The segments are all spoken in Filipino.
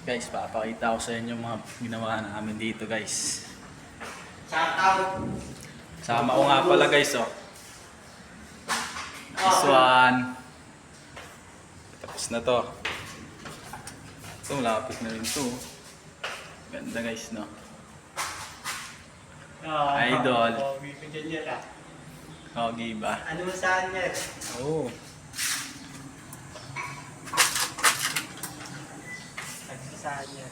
Guys, papakita ko sa inyo mga ginawa namin dito, guys. Shoutout! Sama ko nga pala, guys, oh. This one. Tapos na to. Ito, malapit na rin to. Ganda, guys, no? Idol. Bibigyan niya ka. Okay ba? Ano mo saan niya? Oo. Saan niya?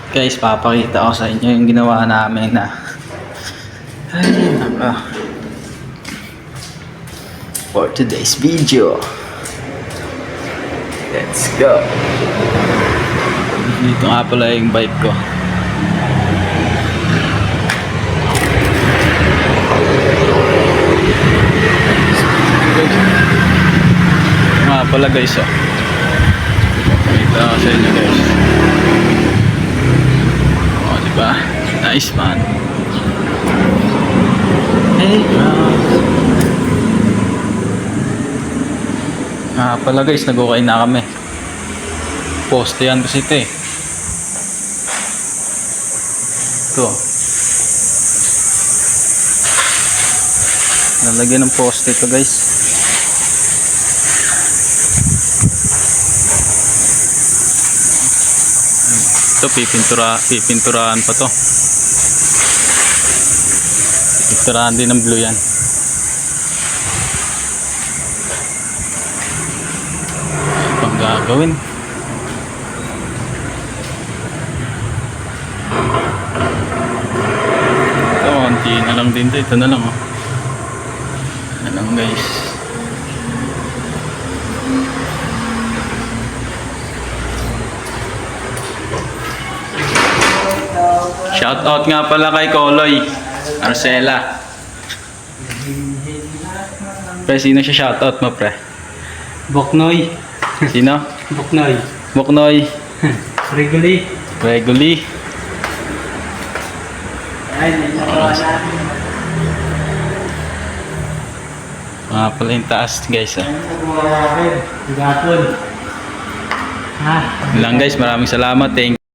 Guys, papakita ko sa inyo yung ginawa namin na ay, for today's video. Let's go. Dito nga pala yung bike ko. Nga pala, guys, oh. Pakita ko sa inyo, guys. Oh, diba? Nice, man. Hey, pala, guys, nag-okay na kami. Poste yan kasi ito, eh. Ito. Nalagyan ng poste ito, guys. Ito, pipinturahan pa to. Pipinturahan din ng blue yan. Ano pang gagawin? Ito, konti na lang din to. Ito na lang, oh. Ano lang, guys. Shoutout nga pala kay Koloy Arcela. Pre, sino siya shoutout mo, pre? Boknoy. Sino? Boknoy. Buknoy. Reguli. Reguli. Ay, nagawa natin. Mga pala yung taas, guys, ah. Nagawa natin. Gapon. Ha? Lang, guys, maraming salamat. Thank you.